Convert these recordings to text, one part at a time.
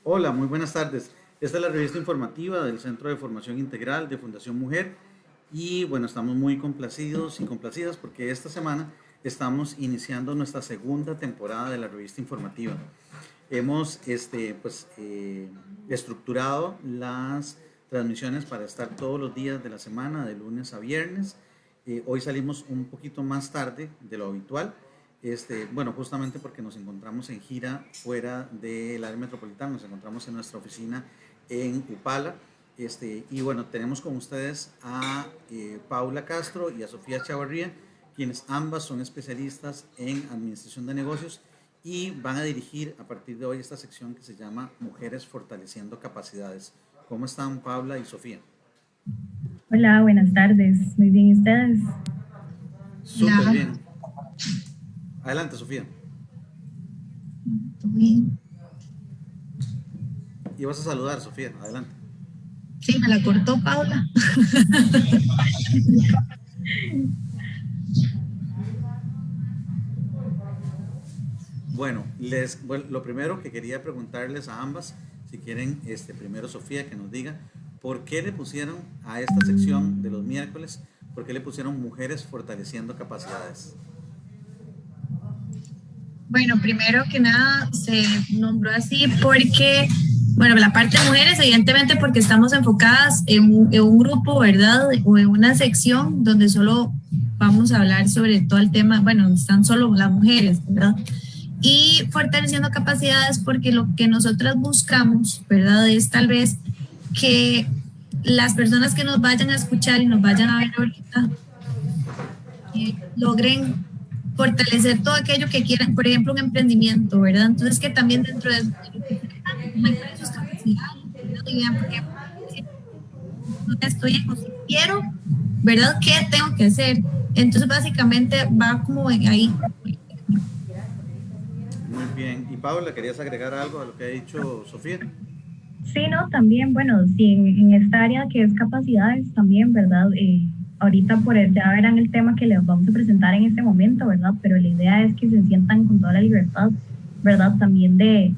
Hola, muy buenas tardes. Esta es la revista informativa del Centro de Formación Integral de Fundación Mujer y bueno, estamos muy complacidos y complacidas porque esta semana estamos iniciando nuestra segunda temporada de la revista informativa. Hemos estructurado las transmisiones para estar todos los días de la semana, de lunes a viernes. Hoy salimos un poquito más tarde de lo habitual. Bueno, justamente porque nos encontramos en gira fuera del área metropolitana, nos encontramos en nuestra oficina en Upala. Y bueno, tenemos con ustedes a Paula Castro y a Sofía Chavarría, quienes ambas son especialistas en administración de negocios y van a dirigir a partir de hoy esta sección que se llama Mujeres Fortaleciendo Capacidades. ¿Cómo están Paula y Sofía? Hola, buenas tardes. Muy bien, ¿y ustedes? Súper Hola, bien. Adelante, Sofía. ¿todo bien? Y vas a saludar, Sofía. Adelante. Sí, me la cortó Paula. Bueno, lo primero que quería preguntarles a ambas, si quieren, primero Sofía, que nos diga por qué le pusieron a esta sección de los miércoles, por qué le pusieron Mujeres Fortaleciendo Capacidades. Bueno, primero que nada se nombró así porque, bueno, la parte de mujeres, evidentemente porque estamos enfocadas en un grupo, ¿verdad? O en una sección donde solo vamos a hablar sobre todo el tema, bueno, donde están solo las mujeres, ¿verdad? Y fortaleciendo capacidades porque lo que nosotras buscamos, ¿verdad? Es tal vez que las personas que nos vayan a escuchar y nos vayan a ver ahorita logren fortalecer todo aquello que quieran, por ejemplo, un emprendimiento, ¿verdad? Entonces, que también dentro de lo que se encuentren sus capacidades, ¿verdad? Y vean, porque si no estoy en, o si quiero, ¿verdad? ¿Qué tengo que hacer? Entonces, básicamente va como ahí. Muy bien. Y Paula, ¿querías agregar algo a lo que ha dicho Sofía? Sí, no, también, bueno, sí, en esta área que es capacidades también, ¿verdad? Ahorita ya verán el tema que les vamos a presentar en este momento, ¿verdad? Pero la idea es que se sientan con toda la libertad, ¿verdad? También de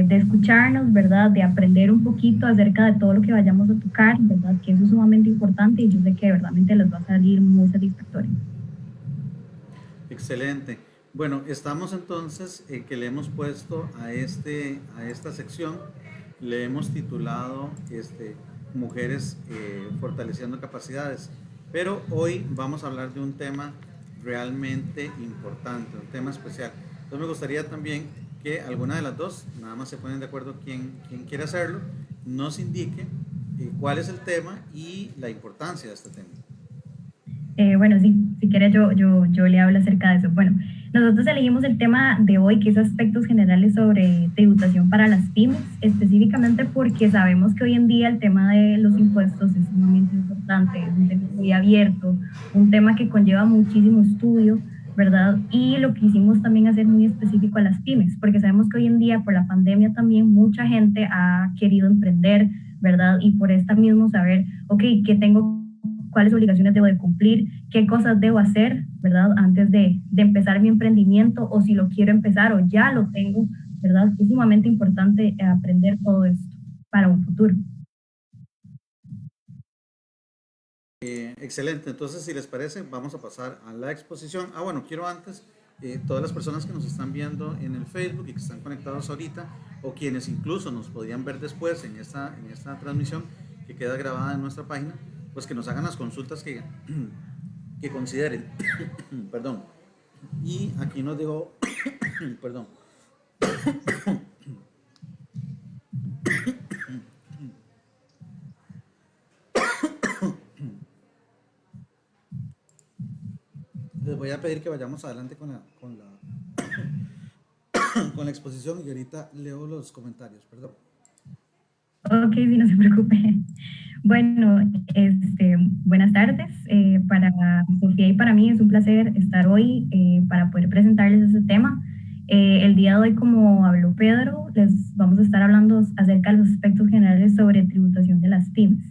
escucharnos, ¿verdad? De aprender un poquito acerca de todo lo que vayamos a tocar, ¿verdad? Que eso es sumamente importante y yo sé que verdaderamente les va a salir muy satisfactorio. Excelente. Bueno, estamos entonces que le hemos puesto a esta sección, le hemos titulado Mujeres Fortaleciendo Capacidades. Pero hoy vamos a hablar de un tema realmente importante, un tema especial. Entonces me gustaría también que alguna de las dos, nada más se ponen de acuerdo quién quiere hacerlo, nos indique cuál es el tema y la importancia de este tema. Bueno, sí, si quiere yo le hablo acerca de eso. Bueno, nosotros elegimos el tema de hoy, que es aspectos generales sobre tributación para las pymes, específicamente porque sabemos que hoy en día el tema de los impuestos es sumamente importante, es un tema muy abierto, un tema que conlleva muchísimo estudio, ¿verdad? Y lo quisimos también hacer muy específico a las pymes, porque sabemos que hoy en día por la pandemia también mucha gente ha querido emprender, ¿verdad? Y por esta mismo saber, ok, ¿qué tengo? ¿Cuáles obligaciones debo de cumplir? ¿Qué cosas debo hacer, verdad? Antes de empezar mi emprendimiento o si lo quiero empezar o ya lo tengo, ¿verdad? Es sumamente importante aprender todo esto para un futuro. Excelente, entonces si les parece vamos a pasar a la exposición. Bueno, quiero antes, todas las personas que nos están viendo en el Facebook y que están conectados ahorita o quienes incluso nos podrían ver después en esta transmisión que queda grabada en nuestra página, pues que nos hagan las consultas que consideren. Perdón. Y aquí nos digo, perdón, les voy a pedir que vayamos adelante con la exposición y ahorita leo los comentarios, perdón. Ok, sí, no se preocupe. Bueno, buenas tardes. Para Sofía y para mí es un placer estar hoy para poder presentarles este tema. El día de hoy, como habló Pedro, les vamos a estar hablando acerca de los aspectos generales sobre tributación de las pymes.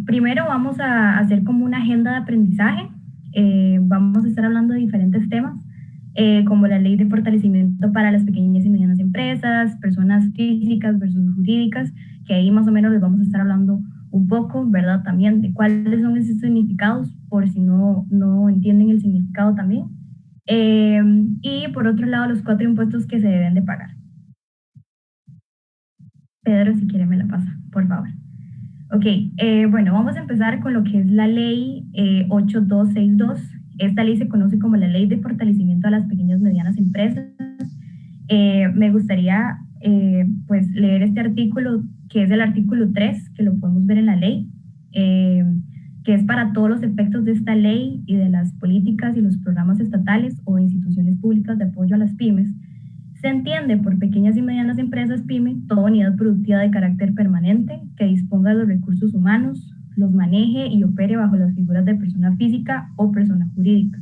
Primero vamos a hacer como una agenda de aprendizaje. Vamos a estar hablando de diferentes temas. como la ley de fortalecimiento para las pequeñas y medianas empresas, personas físicas versus jurídicas, que ahí más o menos les vamos a estar hablando un poco, ¿verdad? También de cuáles son esos significados, por si no entienden el significado también. Y por otro lado, los 4 impuestos que se deben de pagar. Pedro, si quiere me la pasa, por favor. Ok, bueno, vamos a empezar con lo que es la ley 8262. Esta ley se conoce como la Ley de Fortalecimiento a las Pequeñas y Medianas Empresas. Me gustaría pues leer este artículo, que es el artículo 3, que lo podemos ver en la ley, que es para todos los efectos de esta ley y de las políticas y los programas estatales o instituciones públicas de apoyo a las pymes. Se entiende por pequeñas y medianas empresas pyme toda unidad productiva de carácter permanente que disponga de los recursos humanos, los maneje y opere bajo las figuras de persona física o persona jurídica,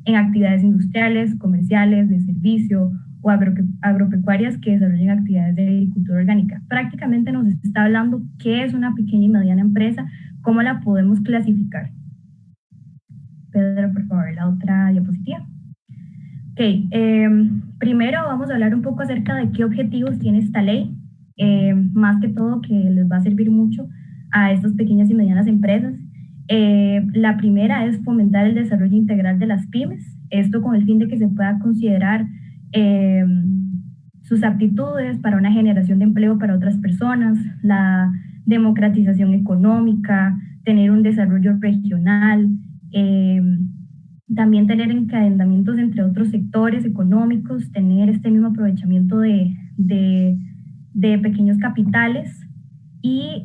en actividades industriales, comerciales, de servicio o agropecuarias que desarrollen actividades de agricultura orgánica. Prácticamente nos está hablando qué es una pequeña y mediana empresa, cómo la podemos clasificar. Pedro, por favor, la otra diapositiva. Ok, primero vamos a hablar un poco acerca de qué objetivos tiene esta ley, más que todo que les va a servir mucho a estas pequeñas y medianas empresas. La primera es fomentar el desarrollo integral de las pymes, esto con el fin de que se pueda considerar sus aptitudes para una generación de empleo para otras personas, la democratización económica, tener un desarrollo regional, también tener encadenamientos entre otros sectores económicos, tener este mismo aprovechamiento de pequeños capitales y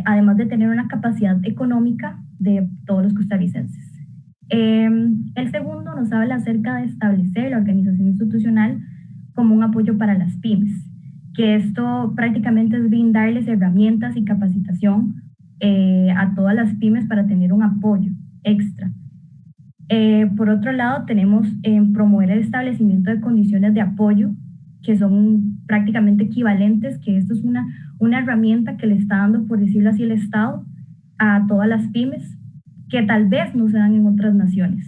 además de tener una capacidad económica de todos los costarricenses. El segundo nos habla acerca de establecer la organización institucional como un apoyo para las pymes, que esto prácticamente es brindarles herramientas y capacitación a todas las pymes para tener un apoyo extra. Por otro lado, tenemos promover el establecimiento de condiciones de apoyo que son prácticamente equivalentes, que esto es una herramienta que le está dando, por decirlo así, el Estado a todas las pymes, que tal vez no se dan en otras naciones.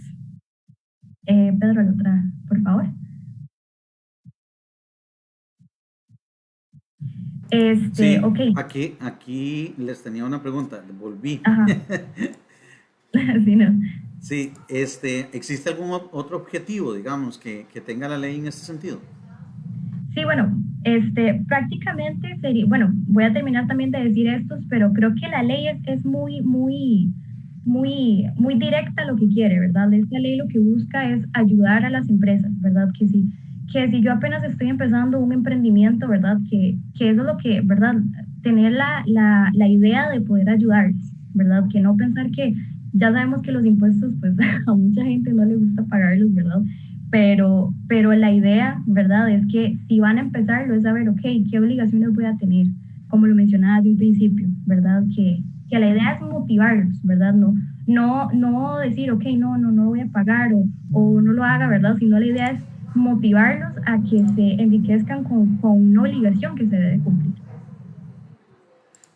Pedro, la otra, por favor. Sí, okay. Aquí les tenía una pregunta, volví. Ajá. Sí, no. Sí, ¿existe algún otro objetivo, digamos, que tenga la ley en este sentido? Sí, bueno, prácticamente sería, bueno, voy a terminar también de decir estos, pero creo que la ley es muy directa a lo que quiere, ¿verdad? Esta ley lo que busca es ayudar a las empresas, ¿verdad? Que si yo apenas estoy empezando un emprendimiento, ¿verdad? Que eso es lo que, ¿verdad? Tener la idea de poder ayudarles, ¿verdad? Que no pensar que ya sabemos que los impuestos, pues a mucha gente no le gusta pagarlos, ¿verdad? Pero la idea, ¿verdad? Es que si van a empezarlo es saber, ok, ¿qué obligaciones voy a tener? Como lo mencionaba desde un principio, ¿verdad? Que la idea es motivarlos, ¿verdad? No decir, ok, no voy a pagar o no lo haga, ¿verdad? Sino la idea es motivarlos a que se enriquezcan con una obligación que se debe cumplir.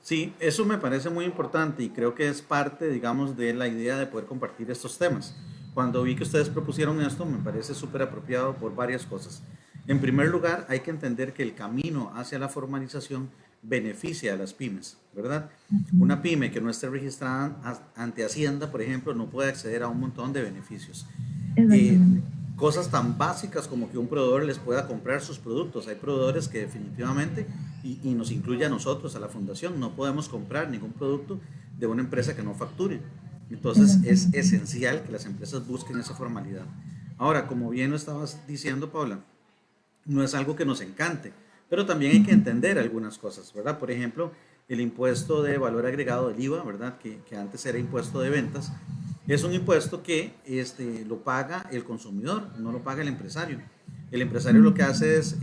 Sí, eso me parece muy importante y creo que es parte, digamos, de la idea de poder compartir estos temas. Cuando vi que ustedes propusieron esto, me parece súper apropiado por varias cosas. En primer lugar, hay que entender que el camino hacia la formalización beneficia a las pymes, ¿verdad? Una pyme que no esté registrada ante Hacienda, por ejemplo, no puede acceder a un montón de beneficios. Cosas tan básicas como que un proveedor les pueda comprar sus productos. Hay proveedores que definitivamente, y nos incluye a nosotros, a la fundación, no podemos comprar ningún producto de una empresa que no facture. Entonces es esencial que las empresas busquen esa formalidad. Ahora, como bien lo estabas diciendo, Paula, no es algo que nos encante, pero también hay que entender algunas cosas, ¿verdad? Por ejemplo, el impuesto de valor agregado del IVA, ¿verdad? Que antes era impuesto de ventas, es un impuesto que lo paga el consumidor, no lo paga el empresario. El empresario lo que hace es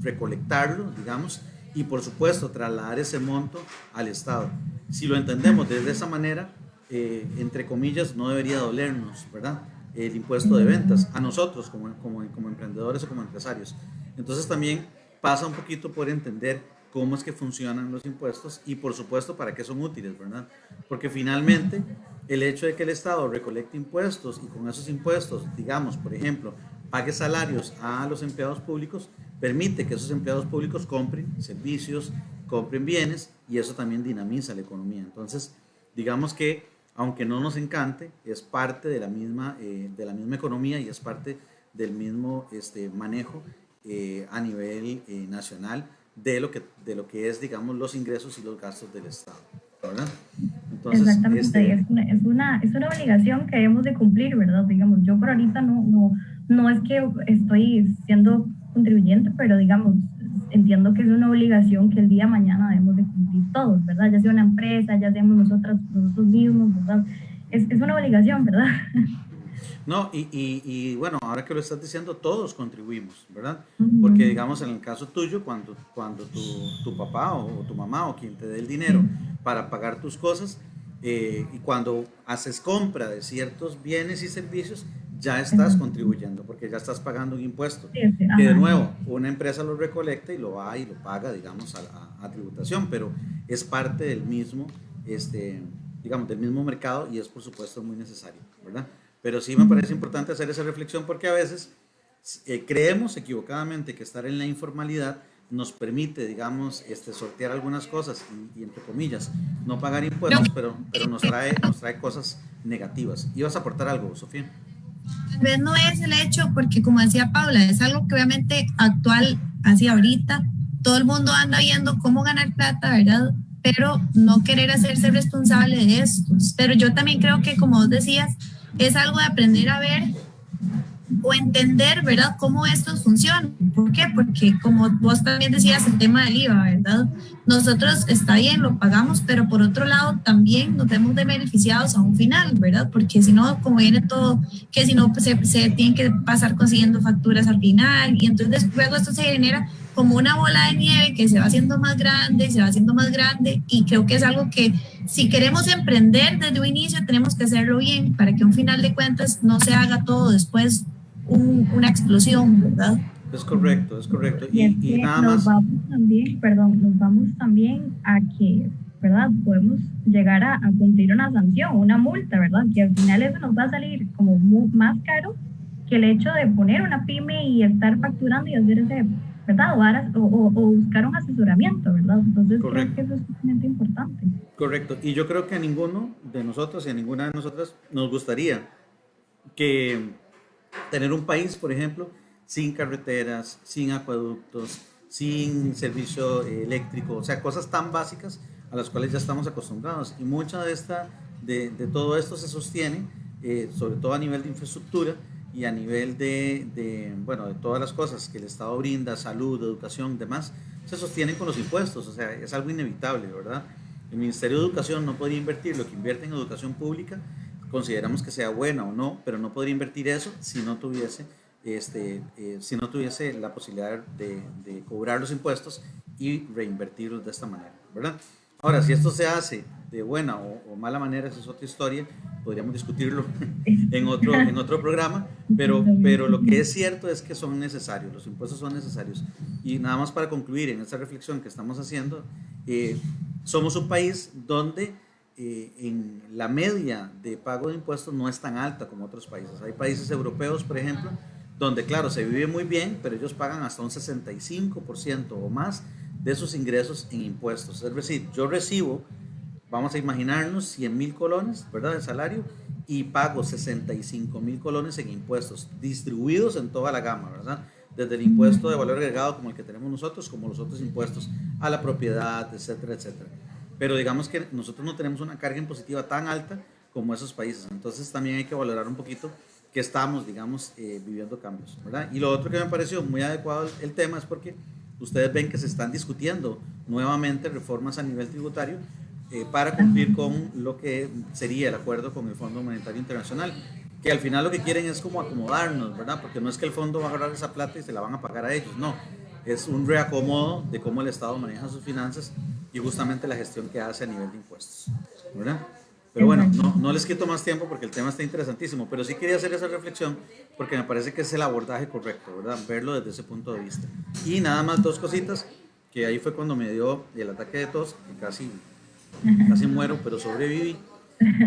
recolectarlo, digamos, y por supuesto trasladar ese monto al Estado. Si lo entendemos desde esa manera, entre comillas, no debería dolernos, ¿verdad? El impuesto de ventas a nosotros como emprendedores o como empresarios. Entonces también pasa un poquito por entender cómo es que funcionan los impuestos y por supuesto para qué son útiles, ¿verdad? Porque finalmente el hecho de que el Estado recolecte impuestos y con esos impuestos, digamos, por ejemplo, pague salarios a los empleados públicos, permite que esos empleados públicos compren servicios, compren bienes, y eso también dinamiza la economía. Entonces, digamos que aunque no nos encante, es parte de la misma economía y es parte del mismo manejo a nivel nacional de lo que es, digamos, los ingresos y los gastos del Estado, ¿verdad? Entonces, exactamente, es una obligación que debemos de cumplir, ¿verdad? Digamos, yo por ahorita no es que estoy siendo contribuyente, pero digamos, entiendo que es una obligación que el día de mañana debemos de cumplir todos, ¿verdad? Ya sea una empresa, ya seamos nosotros mismos, ¿verdad? Es una obligación, ¿verdad? No, y bueno, ahora que lo estás diciendo, todos contribuimos, ¿verdad? Porque digamos, en el caso tuyo, cuando tu papá o tu mamá o quien te dé el dinero para pagar tus cosas, y cuando haces compra de ciertos bienes y servicios, ya estás contribuyendo, porque ya estás pagando un impuesto, que de nuevo, una empresa lo recolecta y lo va y lo paga, digamos, a tributación, pero es parte del mismo, digamos, del mismo mercado, y es por supuesto muy necesario, ¿verdad? Pero sí me parece importante hacer esa reflexión, porque a veces creemos equivocadamente que estar en la informalidad nos permite, digamos, sortear algunas cosas y entre comillas, no pagar impuestos, pero nos trae cosas negativas. ¿Ibas a aportar algo, Sofía? Tal vez no es el hecho, porque como decía Paula, es algo que obviamente actual, así ahorita, todo el mundo anda viendo cómo ganar plata, ¿verdad? Pero no querer hacerse responsable de esto. Pero yo también creo que, como vos decías, es algo de aprender a ver o entender, ¿verdad?, cómo estos funcionan. ¿Por qué? Porque como vos también decías, el tema del IVA, ¿verdad? Nosotros, está bien, lo pagamos, pero por otro lado también nos vemos de beneficiados a un final, ¿verdad? Porque si no, como viene todo, que si no, pues se tienen que pasar consiguiendo facturas al final, y entonces luego esto se genera como una bola de nieve que se va haciendo más grande y se va haciendo más grande, y creo que es algo que si queremos emprender desde un inicio tenemos que hacerlo bien para que a un final de cuentas no se haga todo después una explosión, ¿verdad? Es correcto, es correcto. Y nada más. Nos vamos también a que, ¿verdad?, podemos llegar a cumplir una sanción, una multa, ¿verdad? Que al final eso nos va a salir como más caro que el hecho de poner una pyme y estar facturando y hacer ese, ¿verdad? O buscar un asesoramiento, ¿verdad? Entonces creo que eso es sumamente importante. Correcto. Y yo creo que a ninguno de nosotros y a ninguna de nosotras nos gustaría que tener un país, por ejemplo, sin carreteras, sin acueductos, sin servicio eléctrico, o sea, cosas tan básicas a las cuales ya estamos acostumbrados. Y mucha de todo esto se sostiene, sobre todo a nivel de infraestructura y a nivel bueno, de todas las cosas que el Estado brinda, salud, educación, demás, se sostienen con los impuestos. O sea, es algo inevitable, ¿verdad? El Ministerio de Educación no podría invertir lo que invierte en educación pública, consideramos que sea buena o no, pero no podría invertir eso si no tuviese la posibilidad de cobrar los impuestos y reinvertirlos de esta manera, ¿verdad? Ahora, si esto se hace de buena o mala manera, esa es otra historia, podríamos discutirlo en otro programa, pero lo que es cierto es que son necesarios, los impuestos son necesarios. Y nada más para concluir en esta reflexión que estamos haciendo, somos un país donde en la media de pago de impuestos no es tan alta como otros países. Hay países europeos, por ejemplo, donde claro, se vive muy bien, pero ellos pagan hasta un 65% o más de sus ingresos en impuestos. Es decir, yo recibo, vamos a imaginarnos, 100,000 colones, ¿verdad?, de salario, y pago 65,000 colones en impuestos, distribuidos en toda la gama, ¿verdad? Desde el impuesto de valor agregado como el que tenemos nosotros, como los otros impuestos a la propiedad, etcétera, etcétera. Pero digamos que nosotros no tenemos una carga impositiva tan alta como esos países. Entonces también hay que valorar un poquito que estamos, digamos, viviendo cambios, ¿verdad? Y lo otro que me pareció muy adecuado el tema es porque ustedes ven que se están discutiendo nuevamente reformas a nivel tributario para cumplir con lo que sería el acuerdo con el Fondo Monetario Internacional, que al final lo que quieren es como acomodarnos, ¿verdad? Porque no es que el fondo va a agarrar esa plata y se la van a pagar a ellos, no. Es un reacomodo de cómo el Estado maneja sus finanzas y justamente la gestión que hace a nivel de impuestos, ¿verdad? Pero bueno, no les quito más tiempo porque el tema está interesantísimo, pero sí quería hacer esa reflexión porque me parece que es el abordaje correcto, ¿verdad? Verlo desde ese punto de vista. Y nada más dos cositas, que ahí fue cuando me dio el ataque de tos, que casi muero, pero sobreviví.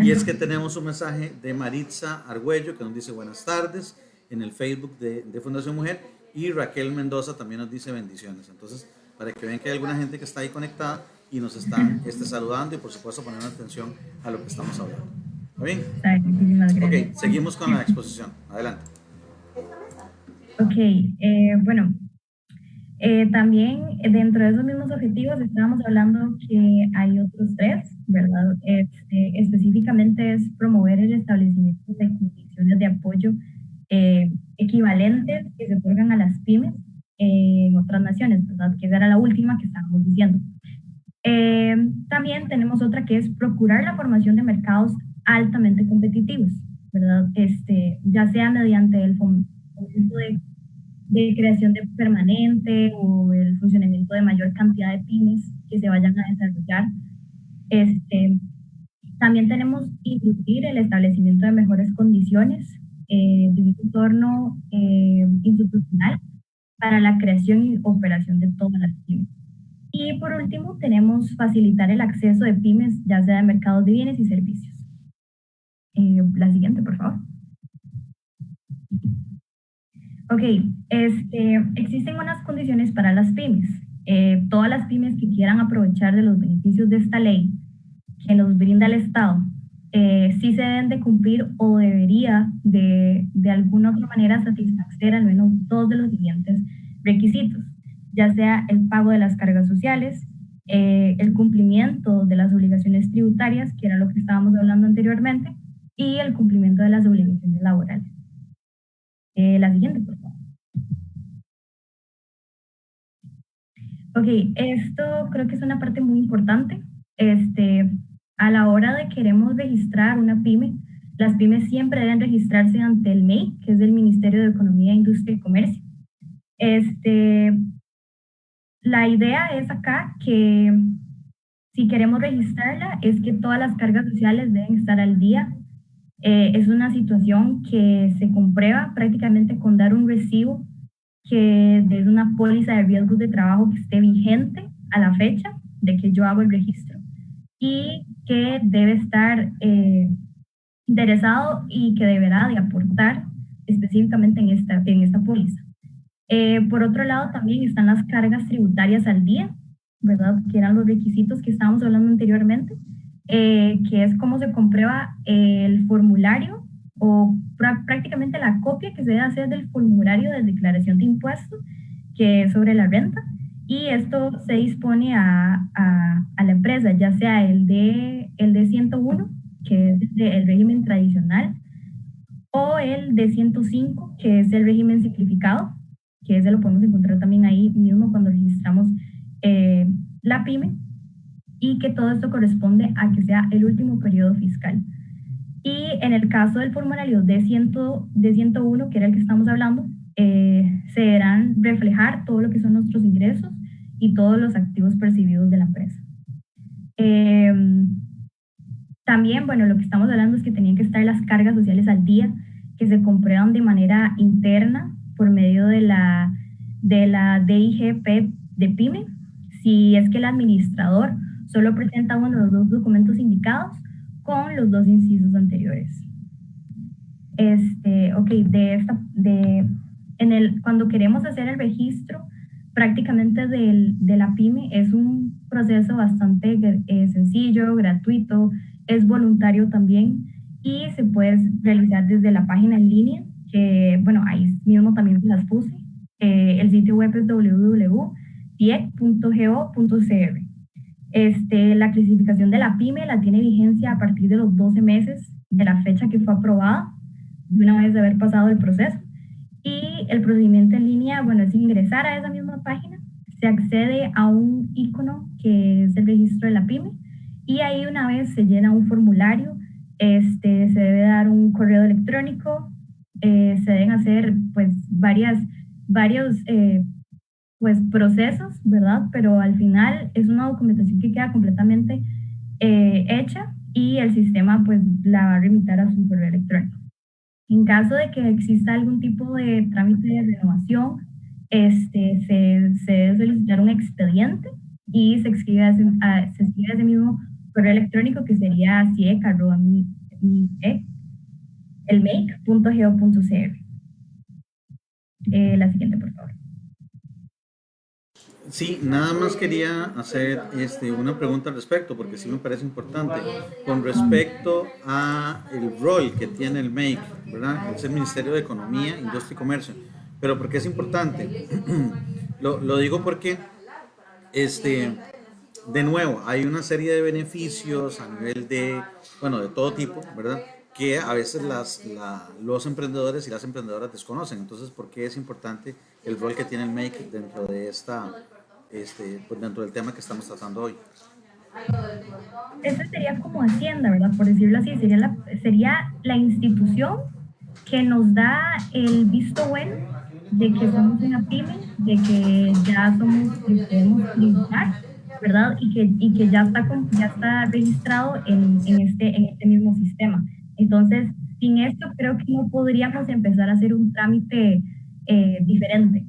Y es que tenemos un mensaje de Maritza Argüello que nos dice buenas tardes. en el Facebook de Fundación Mujer, y Raquel Mendoza también nos dice bendiciones. Entonces, para que vean que hay alguna gente que está ahí conectada y nos están saludando y por supuesto poniendo atención a lo que estamos hablando. ¿Está bien? Muchísimas gracias. Ok, seguimos con la exposición. Adelante. Ok, bueno, también dentro de esos mismos objetivos estábamos hablando que hay otros tres, ¿verdad? Específicamente es promover el establecimiento de condiciones de apoyo equivalentes que se otorgan a las pymes en otras naciones, ¿verdad? Que esa era la última que estábamos diciendo. También tenemos otra que es procurar la formación de mercados altamente competitivos, ¿verdad? Ya sea mediante el fomento de creación de permanente o el funcionamiento de mayor cantidad de pymes que se vayan a desarrollar. También tenemos incluir el establecimiento de mejores condiciones de un entorno institucional para la creación y operación de todas las pymes. Y por último, tenemos facilitar el acceso de pymes, ya sea de mercados de bienes y servicios. La siguiente, por favor. Ok, existen unas condiciones para las pymes. Todas las pymes que quieran aprovechar de los beneficios de esta ley que nos brinda el Estado, sí se deben de cumplir o debería de alguna otra manera satisfacer al menos dos de los siguientes requisitos, ya sea el pago de las cargas sociales, el cumplimiento de las obligaciones tributarias, que era lo que estábamos hablando anteriormente, y el cumplimiento de las obligaciones laborales. La siguiente, por favor. Ok, esto creo que es una parte muy importante. A la hora de queremos registrar una pyme, las pymes siempre deben registrarse ante el MEI, que es el Ministerio de Economía, Industria y Comercio. La idea es acá que si queremos registrarla es que todas las cargas sociales deben estar al día. Es una situación que se comprueba prácticamente con dar un recibo que es una póliza de riesgos de trabajo que esté vigente a la fecha de que yo hago el registro y que debe estar interesado y que deberá de aportar específicamente en esta póliza. Por otro lado, también están las cargas tributarias al día, ¿verdad? Que eran los requisitos que estábamos hablando anteriormente, que es cómo se comprueba el formulario o prácticamente la copia que se debe hacer del formulario de declaración de impuestos, que es sobre la renta, y esto se dispone a la empresa, ya sea el de 101, que es el régimen tradicional, o el de 105, que es el régimen simplificado, que ese lo podemos encontrar también ahí mismo cuando registramos la pyme, y que todo esto corresponde a que sea el último periodo fiscal. Y en el caso del formulario de 101, que era el que estamos hablando, se deberán reflejar todo lo que son nuestros ingresos y todos los activos percibidos de la empresa. También, bueno, lo que estamos hablando es que tenían que estar las cargas sociales al día, que se comprueban de manera interna por medio de la DIGP de PYME, si es que el administrador solo presenta uno de los dos documentos indicados con los dos incisos anteriores. Cuando queremos hacer el registro prácticamente de la pyme, es un proceso bastante sencillo, gratuito, es voluntario también y se puede realizar desde la página en línea, que bueno, ahí mismo también se las puse. El sitio web es www.piec.go.cr. La clasificación de la pyme la tiene vigencia a partir de los 12 meses de la fecha que fue aprobada, de una vez de haber pasado el proceso. Y el procedimiento en línea, bueno, es ingresar a esa misma página, se accede a un icono que es el registro de la pyme, y ahí una vez se llena un formulario, se debe dar un correo electrónico, se deben hacer pues varios pues procesos, ¿verdad? Pero al final es una documentación que queda completamente hecha y el sistema pues la va a remitir a su correo electrónico. En caso de que exista algún tipo de trámite de renovación, se debe solicitar un expediente y se escribe a ese mismo correo electrónico, que sería ciec@elmake.go.cr. La siguiente, por favor. Sí, nada más quería hacer una pregunta al respecto, porque sí me parece importante. Con respecto a el rol que tiene el MEIC, ¿verdad? Es el Ministerio de Economía, Industria y Comercio. Pero ¿por qué es importante? Lo digo porque, de nuevo, hay una serie de beneficios a nivel de, bueno, de todo tipo, ¿verdad? Que a veces los emprendedores y las emprendedoras desconocen. Entonces, ¿por qué es importante el rol que tiene el MEIC dentro de pues dentro del tema que estamos tratando hoy? Esa sería como Hacienda, ¿verdad? Por decirlo así, sería la institución que nos da el visto bueno de que somos una pyme, de que ya podemos tributar, ¿verdad? Y que ya está registrado en este mismo sistema. Entonces, sin esto creo que no podríamos empezar a hacer un trámite diferente.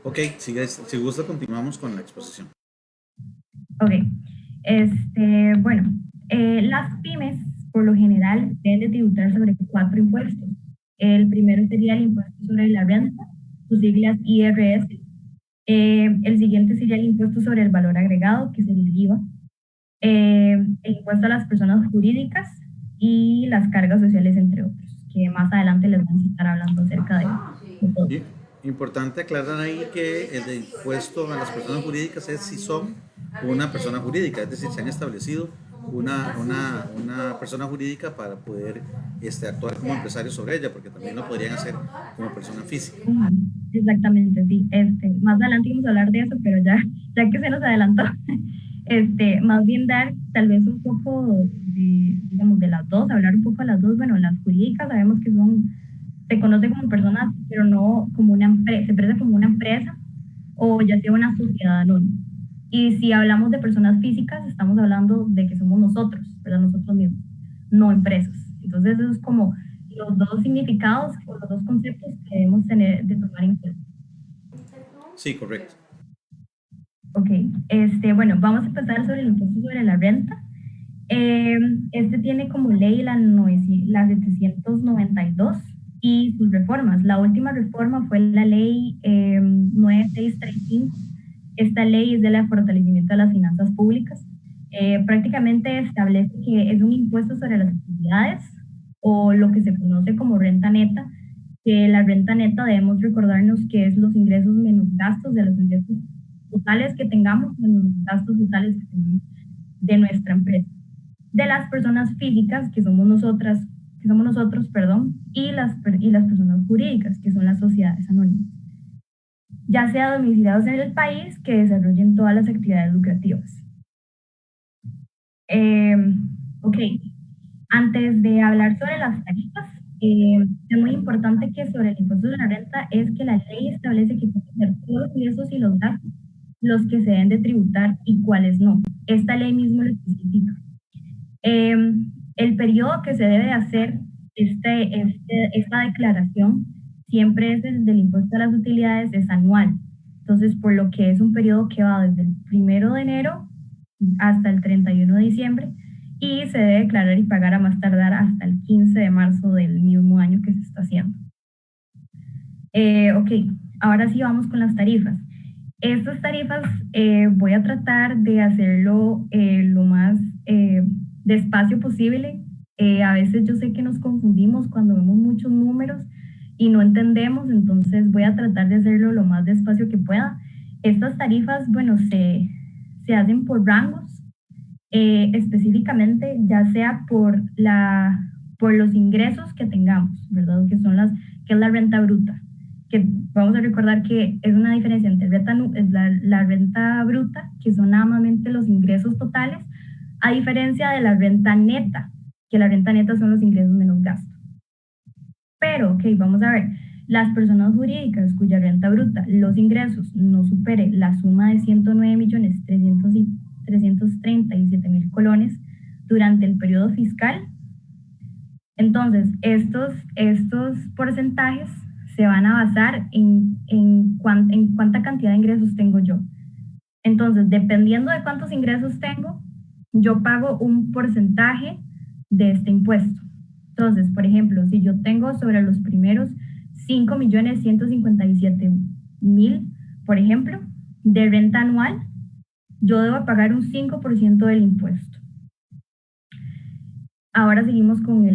Ok, si gusta continuamos con la exposición. Ok, bueno, las pymes por lo general deben de tributar sobre 4 impuestos. El primero sería el impuesto sobre la renta, sus siglas IRS. El siguiente sería el impuesto sobre el valor agregado, que es el IVA. El impuesto a las personas jurídicas y las cargas sociales, entre otros, que más adelante les vamos a estar hablando acerca de todo. Sí, importante aclarar ahí que el de impuesto a las personas jurídicas es si son una persona jurídica, es decir, se han establecido una persona jurídica para poder actuar como empresario sobre ella, porque también lo podrían hacer como persona física. Exactamente, sí. Más adelante vamos a hablar de eso, pero ya que se nos adelantó, más bien dar tal vez un poco de las dos, hablar un poco de las dos. Bueno, las jurídicas sabemos que se conoce como personas, pero no como una empresa, se presta como una empresa o ya sea una sociedad anónima. Y si hablamos de personas físicas, estamos hablando de que somos nosotros, ¿verdad? Nosotros mismos, no empresas. Entonces, eso es como los dos significados o los dos conceptos que debemos tener de tomar en cuenta. Sí, correcto. Ok, bueno, vamos a empezar sobre el impuesto sobre la renta. Tiene como ley la 792 y sus reformas. La última reforma fue la ley 9635. Esta ley es de la fortalecimiento de las finanzas públicas. Prácticamente establece que es un impuesto sobre las utilidades o lo que se conoce como renta neta, que la renta neta debemos recordarnos que es los ingresos menos gastos de los ingresos totales que tengamos, menos los gastos totales que tengamos de nuestra empresa. De las personas físicas, que somos nosotros, y las personas jurídicas, que son las sociedades anónimas, ya sea domiciliados en el país, que desarrollen todas las actividades lucrativas. Ok, antes de hablar sobre las tarifas, es muy importante que sobre el impuesto de la renta es que la ley establece que tienen que ser todos los ingresos y los gastos los que se deben de tributar y cuáles no. Esta ley mismo lo especifica. El periodo que se debe hacer esta declaración siempre es el del impuesto a las utilidades, es anual. Entonces, por lo que es un periodo que va desde el 1 de enero hasta el 31 de diciembre y se debe declarar y pagar a más tardar hasta el 15 de marzo del mismo año que se está haciendo. Ok, ahora sí vamos con las tarifas. Estas tarifas voy a tratar de hacerlo lo más despacio posible. A veces yo sé que nos confundimos cuando vemos muchos números y no entendemos, entonces voy a tratar de hacerlo lo más despacio que pueda. Estas tarifas, bueno, se hacen por rangos, específicamente ya sea por los ingresos que tengamos, ¿verdad? Que es la renta bruta, que vamos a recordar que es una diferencia entre la renta bruta, que son nada más los ingresos totales, a diferencia de la renta neta, que la renta neta son los ingresos menos gastos. Pero, ok, vamos a ver, las personas jurídicas cuya renta bruta, los ingresos no supere la suma de 109.337.000 colones durante el periodo fiscal. Entonces, estos porcentajes se van a basar en cuánta cantidad de ingresos tengo yo. Entonces, dependiendo de cuántos ingresos tengo, yo pago un porcentaje de este impuesto. Entonces, por ejemplo, si yo tengo sobre los primeros 5.157.000, por ejemplo, de renta anual, yo debo pagar un 5% del impuesto. Ahora seguimos con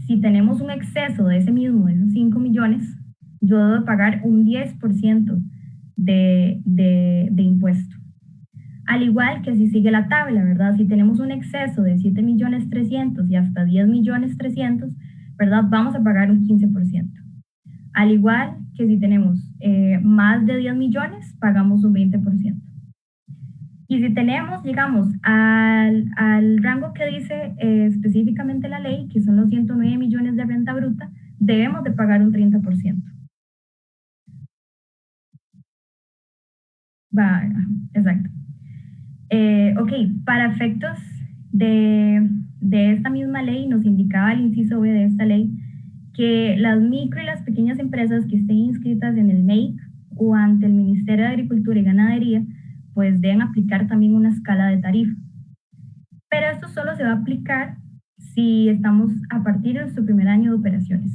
si tenemos un exceso de ese mismo, de esos 5 millones, yo debo pagar un 10% de impuesto. Al igual que si sigue la tabla, ¿verdad? Si tenemos un exceso de 7.300.000 y hasta 10.300.000, ¿verdad? Vamos a pagar un 15%. Al igual que si tenemos más de 10 millones, pagamos un 20%. Y si tenemos, digamos, al rango que dice específicamente la ley, que son los 109 millones de renta bruta, debemos de pagar un 30%. Exacto. Ok, para efectos de esta misma ley, nos indicaba el inciso B de esta ley que las micro y las pequeñas empresas que estén inscritas en el MEIC o ante el Ministerio de Agricultura y Ganadería, pues deben aplicar también una escala de tarifa. Pero esto solo se va a aplicar si estamos a partir de nuestro primer año de operaciones.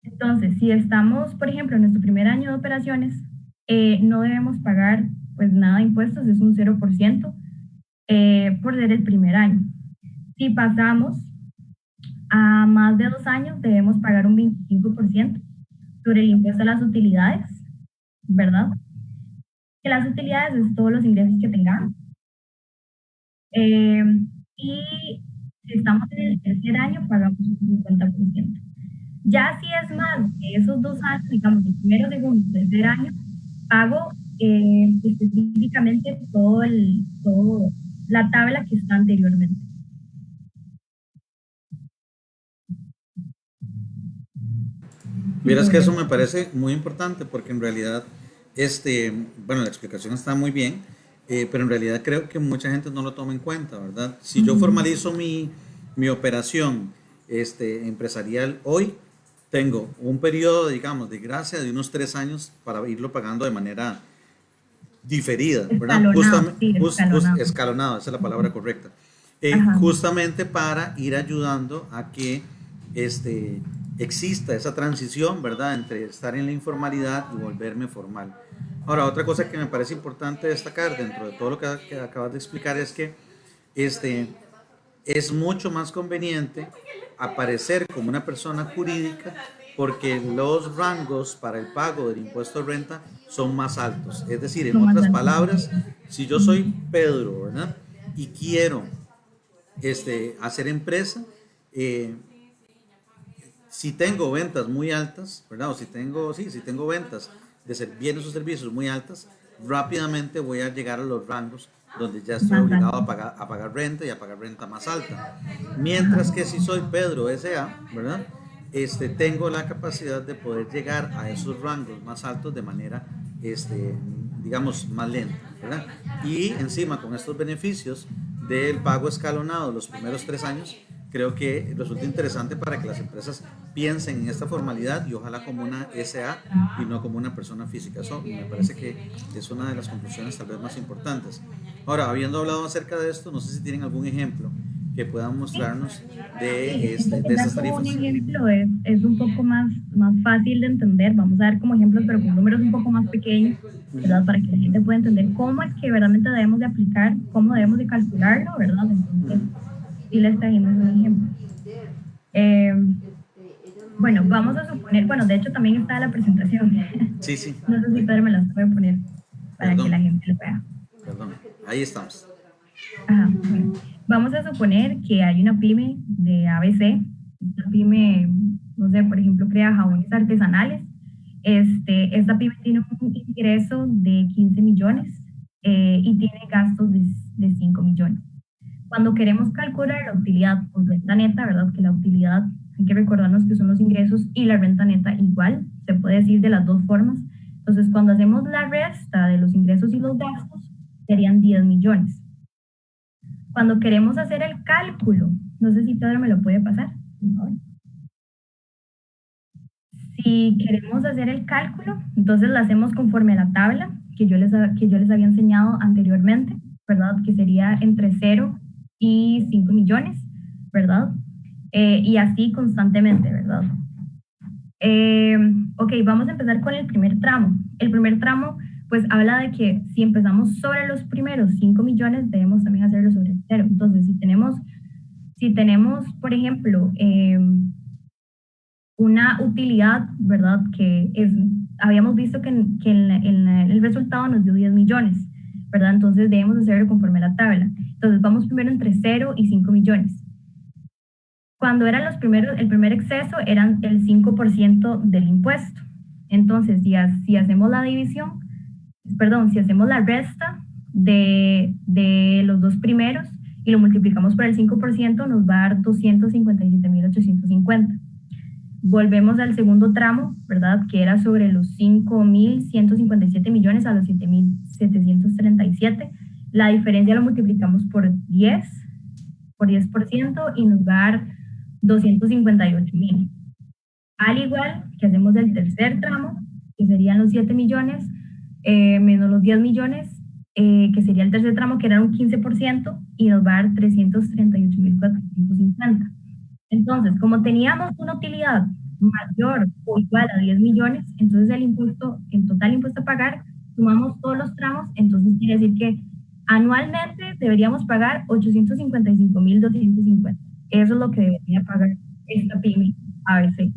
Entonces, si estamos, por ejemplo, en nuestro primer año de operaciones, no debemos pagar pues nada de impuestos, es un 0% por ser el primer año. Si pasamos a más de 2 años, debemos pagar un 25% sobre el impuesto a las utilidades, ¿verdad? Que las utilidades es todos los ingresos que tengamos. Y si estamos en el tercer año, pagamos un 50%. Ya si es más de esos 2 años, digamos, el primero, segundo, tercer año, pago específicamente todo la tabla que está anteriormente. Miras que eso me parece muy importante porque en realidad, bueno, la explicación está muy bien, pero en realidad creo que mucha gente no lo toma en cuenta, ¿verdad? Si yo formalizo mi operación empresarial hoy, tengo un periodo, digamos, de gracia de unos 3 años para irlo pagando de manera diferida, ¿verdad? Escalonado, esa es la palabra correcta. Justamente para ir ayudando a que exista esa transición, ¿verdad? Entre estar en la informalidad y volverme formal. Ahora, otra cosa que me parece importante destacar dentro de todo lo que acabas de explicar es que es mucho más conveniente aparecer como una persona jurídica porque los rangos para el pago del impuesto de renta son más altos. Es decir, en otras palabras, si yo soy Pedro, ¿verdad? Y quiero hacer empresa, si tengo ventas muy altas, ¿verdad? O si tengo ventas de bienes o servicios muy altas, rápidamente voy a llegar a los rangos donde ya estoy obligado a pagar renta y a pagar renta más alta. Mientras que si soy Pedro S.A., ¿verdad? Tengo la capacidad de poder llegar a esos rangos más altos de manera, digamos, más lenta, ¿verdad? Y encima con estos beneficios del pago escalonado los primeros 3 años, creo que resulta interesante para que las empresas piensen en esta formalidad y ojalá como una SA y no como una persona física. Eso me parece que es una de las conclusiones tal vez más importantes. Ahora, habiendo hablado acerca de esto, no sé si tienen algún ejemplo que puedan mostrarnos de estas tarifas. Un ejemplo es un poco más fácil de entender. Vamos a dar como ejemplos, pero con números un poco más pequeños, ¿verdad? Para que la gente pueda entender cómo es que verdaderamente debemos de aplicar, cómo debemos de calcularlo, ¿verdad? Entonces, sí les trajimos un ejemplo. Bueno, vamos a suponer, bueno, de hecho también está la presentación. Sí. No sé si Pedro me las puede poner para que la gente lo vea. Perdón, ahí estamos. Ajá, bueno. Vamos a suponer que hay una pyme de ABC. Esta pyme, no sé, por ejemplo, crea jabones artesanales. Esta pyme tiene un ingreso de 15 millones y tiene gastos de 5 millones. Cuando queremos calcular la utilidad por renta neta, ¿verdad? Que la utilidad, hay que recordarnos que son los ingresos y la renta neta igual, se puede decir de las dos formas. Entonces, cuando hacemos la resta de los ingresos y los gastos, serían 10 millones. Cuando queremos hacer el cálculo, no sé si Pedro me lo puede pasar, por favor. Si queremos hacer el cálculo, entonces lo hacemos conforme a la tabla que yo les había enseñado anteriormente, ¿verdad? Que sería entre 0 y 5 millones, ¿verdad? Y así constantemente, ¿verdad? Ok, vamos a empezar con el primer tramo. El primer tramo, pues, habla de que si empezamos sobre los primeros 5 millones, debemos también hacerlo sobre el cero. Entonces, si tenemos, por ejemplo, una utilidad, ¿verdad? Habíamos visto que el resultado nos dio 10 millones, ¿verdad? Entonces debemos hacerlo conforme a la tabla. Entonces vamos primero entre 0 y 5 millones. Cuando eran el primer exceso eran el 5% del impuesto. Entonces, si hacemos la división, si hacemos la resta de los dos primeros y lo multiplicamos por el 5%, nos va a dar 257.850. Volvemos al segundo tramo, ¿verdad? Que era sobre los 5.157 millones a los 7.737. La diferencia lo multiplicamos por 10% y nos va a dar 258.000. Al igual que hacemos el tercer tramo, que serían los 7 millones, menos los 10 millones, que sería el tercer tramo, que era un 15%, y nos va a dar 338.450. Entonces, como teníamos una utilidad mayor o igual a 10 millones, entonces el total impuesto a pagar, sumamos todos los tramos, entonces quiere decir que anualmente deberíamos pagar 855.250. Eso es lo que debería pagar esta pyme ABC.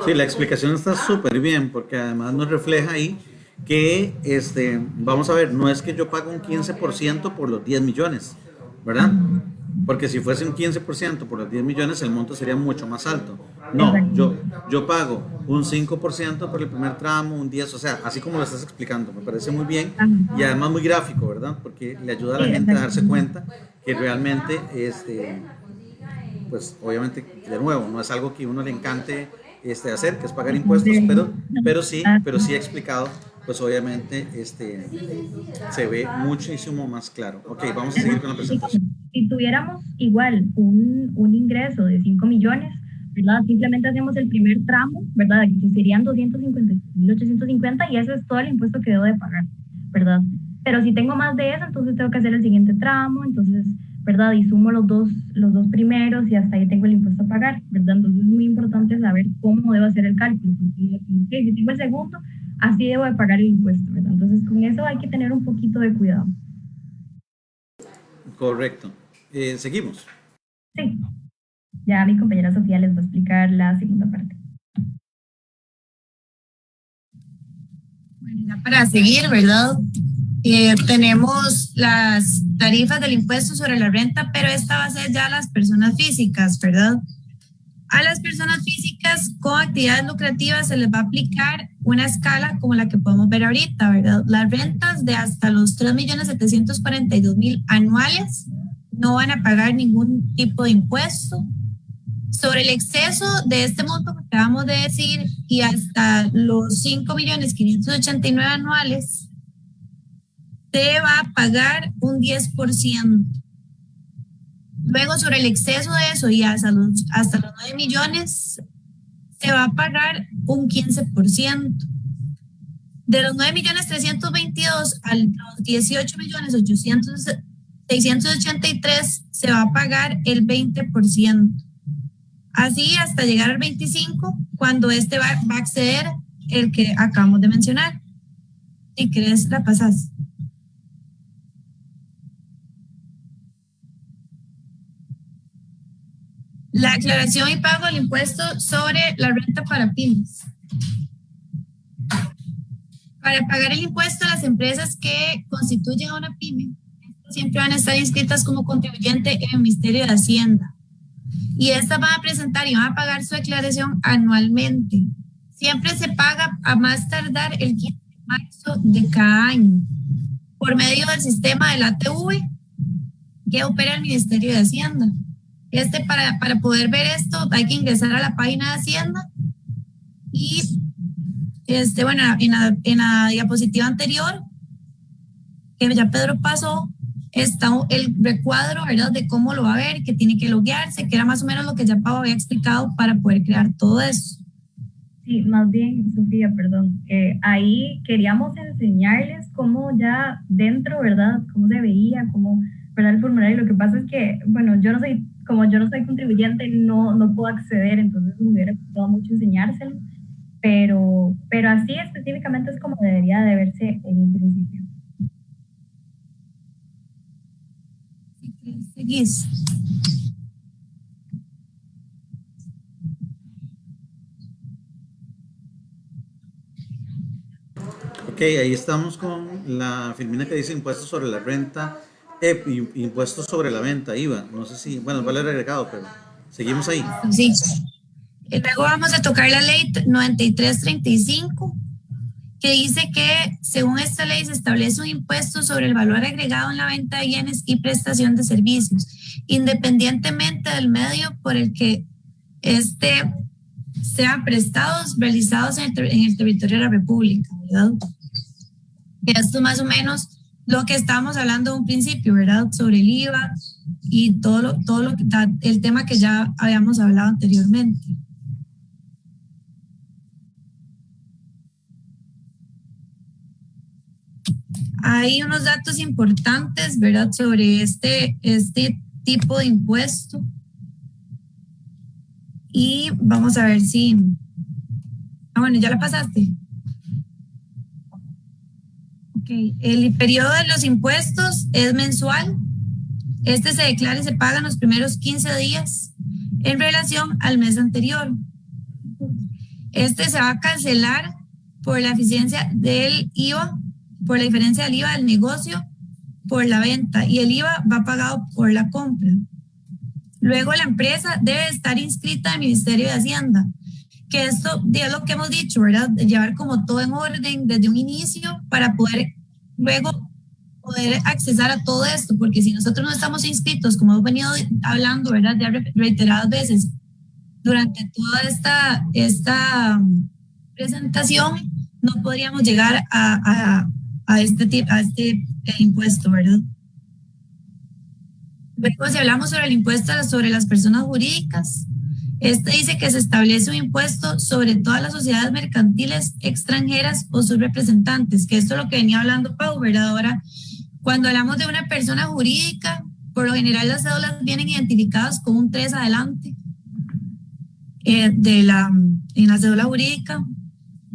Sí, la explicación está súper bien porque además nos refleja ahí que, vamos a ver, no es que yo pague un 15% por los 10 millones, ¿verdad? Porque si fuese un 15% por los 10 millones, el monto sería mucho más alto. No, yo pago un 5% por el primer tramo, un 10%, o sea, así como lo estás explicando, me parece muy bien y además muy gráfico, ¿verdad? Porque le ayuda a la gente a darse cuenta que realmente, pues obviamente, de nuevo, no es algo que a uno le encante hacer, que es pagar impuestos, pero sí explicado, pues obviamente se ve muchísimo más claro. Ok, vamos a seguir con la presentación. Si tuviéramos igual un ingreso de 5 millones, ¿verdad? Simplemente hacemos el primer tramo, ¿verdad? Que serían 250.850 y ese es todo el impuesto que debo de pagar, ¿verdad? Pero si tengo más de eso, entonces tengo que hacer el siguiente tramo, entonces, ¿verdad? Y sumo los dos primeros y hasta ahí tengo el impuesto a pagar, ¿verdad? Entonces es muy importante saber cómo debo hacer el cálculo. Porque si tengo el segundo, así debo de pagar el impuesto, ¿verdad? Entonces con eso hay que tener un poquito de cuidado. Correcto. Seguimos. Sí. Ya mi compañera Sofía les va a explicar la segunda parte. Bueno, ya para seguir, ¿verdad? Tenemos las tarifas del impuesto sobre la renta, pero esta va a ser ya a las personas físicas, ¿verdad? A las personas físicas con actividades lucrativas se les va a aplicar una escala como la que podemos ver ahorita, ¿verdad? Las rentas de hasta los 3.742.000 anuales no van a pagar ningún tipo de impuesto. Sobre el exceso de este monto que acabamos de decir y hasta los 5.589.000 anuales, se va a pagar un 10%. Luego, sobre el exceso de eso y hasta los 9 millones, se va a pagar un 15%. De los 9.322.000 a los 18.683.000 se va a pagar el 20%. Así hasta llegar al 25%, cuando va a acceder el que acabamos de mencionar. Si querés, la pasas. La aclaración y pago del impuesto sobre la renta para pymes. Para pagar el impuesto, las empresas que constituyen a una pyme siempre van a estar inscritas como contribuyente en el Ministerio de Hacienda. Y estas van a presentar y van a pagar su declaración anualmente. Siempre se paga a más tardar el 15 de marzo de cada año por medio del sistema del ATV que opera el Ministerio de Hacienda. Para poder ver esto hay que ingresar a la página de Hacienda y bueno, en la diapositiva anterior que ya Pedro pasó está el recuadro, ¿verdad? De cómo lo va a ver, que tiene que loguearse, que era más o menos lo que ya Pau había explicado para poder crear todo eso. Sí, más bien, Sofía, perdón. Ahí queríamos enseñarles cómo ya dentro, ¿verdad? Cómo se veía, cómo, ¿verdad? El formulario. Lo que pasa es que, bueno, como yo no soy contribuyente, no puedo acceder, entonces me hubiera gustado mucho enseñárselo. pero así específicamente es como debería de verse en un principio. Seguís. Ok, ahí estamos con la filmina que dice impuestos sobre la renta, impuestos sobre la venta, IVA. No sé si, bueno, vale el agregado, pero seguimos ahí. Sí. Y luego vamos a tocar la ley 9335, que dice que según esta ley se establece un impuesto sobre el valor agregado en la venta de bienes y prestación de servicios, independientemente del medio por el que sean prestados, realizados en el territorio de la República, ¿verdad? Que esto es más o menos lo que estábamos hablando en un principio, ¿verdad? Sobre el IVA y el tema que ya habíamos hablado anteriormente. Hay unos datos importantes, ¿verdad? Sobre este tipo de impuesto. Y vamos a ver si... bueno, ya la pasaste. Ok, el periodo de los impuestos es mensual. Se declara y se paga en los primeros 15 días en relación al mes anterior. Se va a cancelar por la eficiencia del IVA, por la diferencia del IVA del negocio, por la venta, y el IVA va pagado por la compra. Luego la empresa debe estar inscrita en el Ministerio de Hacienda, que esto es lo que hemos dicho, ¿verdad? Llevar como todo en orden desde un inicio para poder luego poder accesar a todo esto, porque si nosotros no estamos inscritos, como hemos venido hablando, ¿verdad? Ya reiteradas veces durante toda esta presentación, no podríamos llegar a este impuesto, ¿verdad? Luego, si hablamos sobre el impuesto sobre las personas jurídicas, dice que se establece un impuesto sobre todas las sociedades mercantiles extranjeras o sus representantes, que esto es lo que venía hablando Pau, ¿verdad? Ahora, cuando hablamos de una persona jurídica, por lo general las cédulas vienen identificadas con un 3 adelante en la cédula jurídica,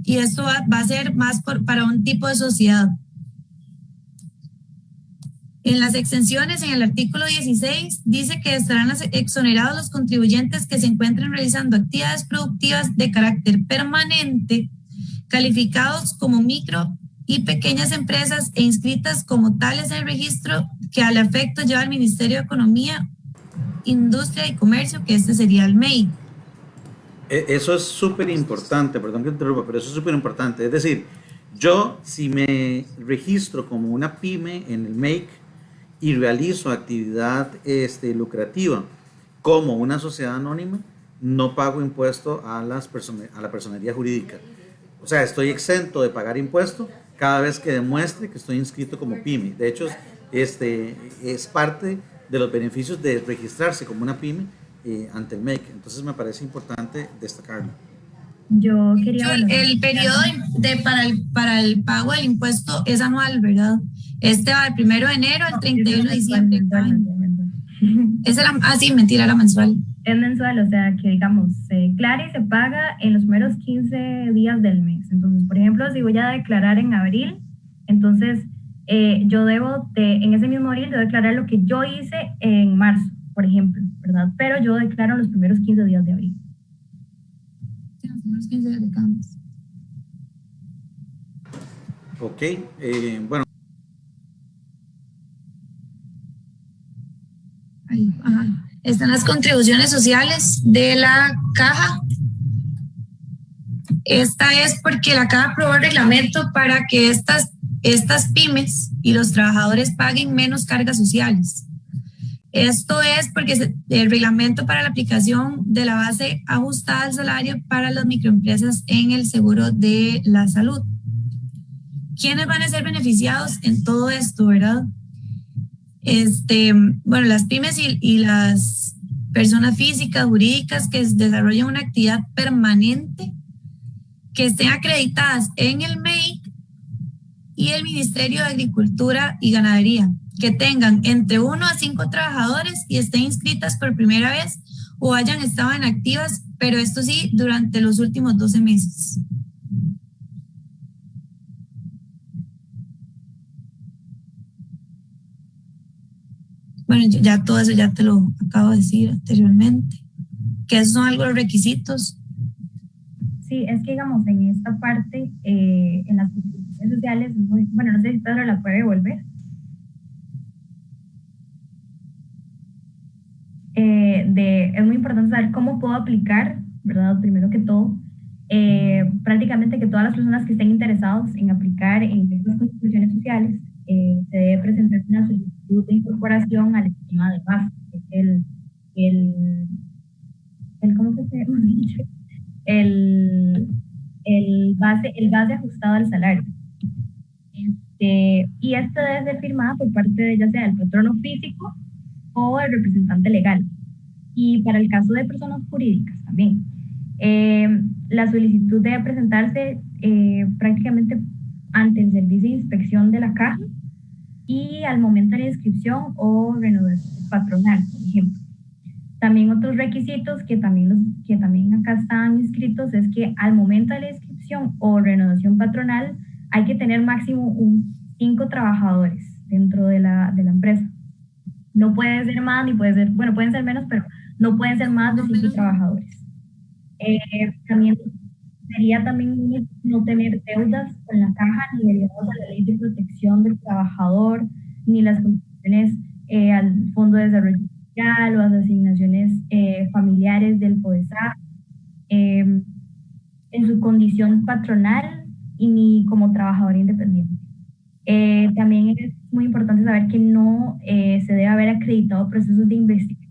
y esto va a ser más para un tipo de sociedad. En las exenciones, en el artículo 16, dice que estarán exonerados los contribuyentes que se encuentren realizando actividades productivas de carácter permanente, calificados como micro y pequeñas empresas e inscritas como tales en el registro que al efecto lleva el Ministerio de Economía, Industria y Comercio, que sería el MEI. Eso es súper importante, perdón que interrumpa, pero eso es súper importante. Es decir, yo si me registro como una pyme en el MEIC y realizo actividad lucrativa como una sociedad anónima, no pago impuesto a la personería jurídica. O sea, estoy exento de pagar impuesto cada vez que demuestre que estoy inscrito como pyme. De hecho, es parte de los beneficios de registrarse como una pyme ante el MEIC. Entonces me parece importante destacarlo. Yo quería... El periodo para el pago del impuesto es anual, ¿verdad? Va del 1 de enero al 31 de diciembre. Sí, mentira, era mensual. Es mensual, o sea que digamos, se declara y se paga en los primeros 15 días del mes. Entonces, por ejemplo, si voy a declarar en abril, entonces yo debo en ese mismo abril debo declarar lo que yo hice en marzo, por ejemplo, ¿verdad? Pero yo declaro en los primeros 15 días de abril. Sí, los primeros 15 días de cada mes. Ok, bueno. Están las contribuciones sociales de la Caja. Esta es porque la Caja aprobó el reglamento para que estas pymes y los trabajadores paguen menos cargas sociales. Esto es porque el reglamento para la aplicación de la base ajustada al salario para las microempresas en el seguro de la salud. ¿Quiénes van a ser beneficiados en todo esto, verdad? Bueno, las pymes y las personas físicas, jurídicas que desarrollan una actividad permanente, que estén acreditadas en el MEIC y el Ministerio de Agricultura y Ganadería, que tengan entre 1 a 5 trabajadores y estén inscritas por primera vez o hayan estado inactivas, pero esto sí, durante los últimos 12 meses. Bueno, ya todo eso ya te lo acabo de decir anteriormente, que esos son algunos requisitos. Sí, es que digamos en esta parte, en las redes sociales, bueno, no sé si Pedro la puede devolver. Es muy importante saber cómo puedo aplicar, ¿verdad? Primero que todo, prácticamente que todas las personas que estén interesados en aplicar en estas constituciones sociales, se debe presentar una solicitud de incorporación al esquema de base, que es el, ¿cómo que se llama? El base ajustado al salario. Y esto debe ser firmada por parte de ya sea el patrono físico o el representante legal. Y para el caso de personas jurídicas también. La solicitud debe presentarse prácticamente ante el servicio de inspección de la caja y al momento de la inscripción o renovación patronal, por ejemplo. También otros requisitos que también acá están inscritos es que al momento de la inscripción o renovación patronal hay que tener máximo 5 trabajadores dentro de la empresa. No puede ser más ni puede ser, bueno, pueden ser menos, pero no pueden ser más de 5 trabajadores. También sería también no tener deudas con la caja ni derivados a la ley de protección del trabajador, ni las contribuciones al Fondo de Desarrollo Social o las asignaciones familiares del FODESA en su condición patronal y ni como trabajador independiente. También es muy importante saber que no se debe haber acreditado procesos de investigación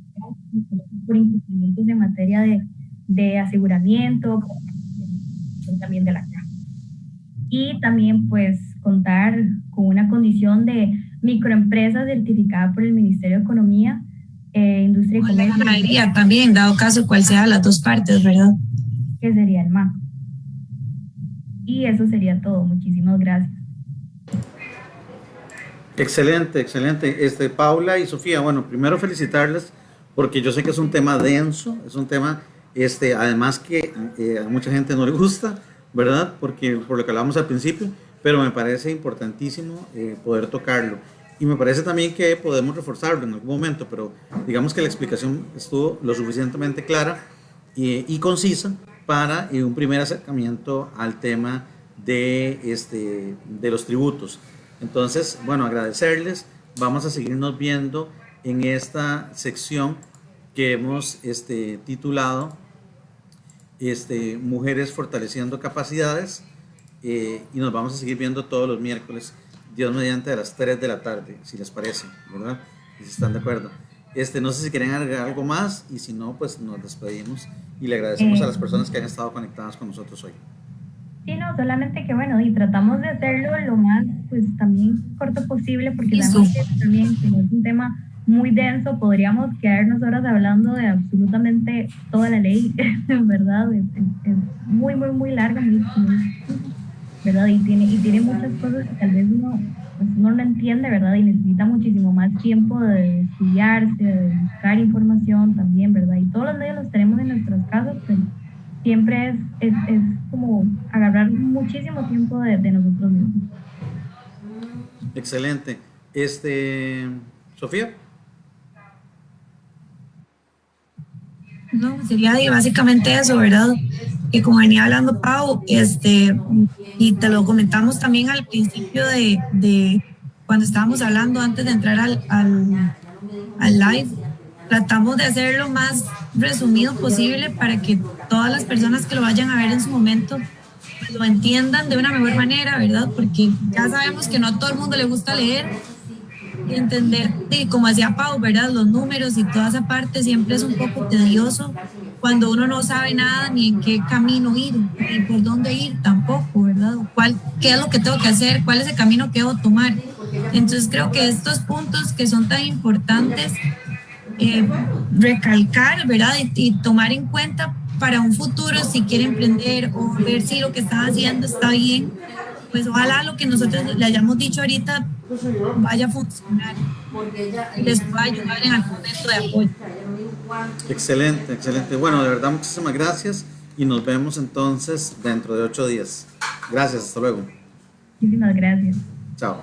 por incumplimientos en materia de aseguramiento, también de la caja. Y también pues contar con una condición de microempresa certificada por el Ministerio de Economía, Industria y Comercio. La ganadería también, dado caso cual sea las dos partes, ¿verdad? Que sería el MAC. Y eso sería todo. Muchísimas gracias. Excelente, excelente. Paula y Sofía, bueno, primero felicitarles porque yo sé que es un tema denso, es un tema, además que a mucha gente no le gusta, ¿verdad? Porque por lo que hablábamos al principio, pero me parece importantísimo poder tocarlo. Y me parece también que podemos reforzarlo en algún momento, pero digamos que la explicación estuvo lo suficientemente clara y concisa para un primer acercamiento al tema de los tributos. Entonces, bueno, agradecerles. Vamos a seguirnos viendo en esta sección que hemos titulado Mujeres fortaleciendo capacidades, y nos vamos a seguir viendo todos los miércoles, Dios mediante, a las 3 de la tarde, si les parece, ¿verdad? Si están de acuerdo. No sé si quieren agregar algo más, y si no, pues nos despedimos y le agradecemos a las personas que han estado conectadas con nosotros hoy. Sí, no, solamente que bueno, y tratamos de hacerlo lo más, pues también corto posible, porque sabemos que también, como es un tema muy denso, podríamos quedarnos horas hablando de absolutamente toda la ley, ¿verdad? Es muy, muy, muy larga, muy, ¿verdad? Y tiene muchas cosas que tal vez uno no lo entiende, ¿verdad? Y necesita muchísimo más tiempo de estudiarse, de buscar información también, ¿verdad? Y todos los medios los tenemos en nuestras casas, pero siempre es como agarrar muchísimo tiempo de nosotros mismos. Excelente. Sofía. No, sería básicamente eso, ¿verdad? Que como venía hablando Pau, y te lo comentamos también al principio de cuando estábamos hablando antes de entrar al live, tratamos de hacer lo más resumido posible para que todas las personas que lo vayan a ver en su momento pues, lo entiendan de una mejor manera, ¿verdad? Porque ya sabemos que no a todo el mundo le gusta leer y entender, y como decía Pau, ¿verdad? Los números y toda esa parte siempre es un poco tedioso cuando uno no sabe nada ni en qué camino ir, ni por dónde ir tampoco, ¿verdad? ¿Qué es lo que tengo que hacer? ¿Cuál es el camino que debo tomar? Entonces creo que estos puntos que son tan importantes, recalcar, ¿verdad? Y tomar en cuenta para un futuro si quiere emprender o ver si lo que está haciendo está bien, pues ojalá lo que nosotros le hayamos dicho ahorita vaya a funcionar y les pueda ayudar en algún momento de apoyo. Excelente, excelente. Bueno, de verdad, muchísimas gracias y nos vemos entonces dentro de 8 días. Gracias, hasta luego. Muchísimas gracias. Chao.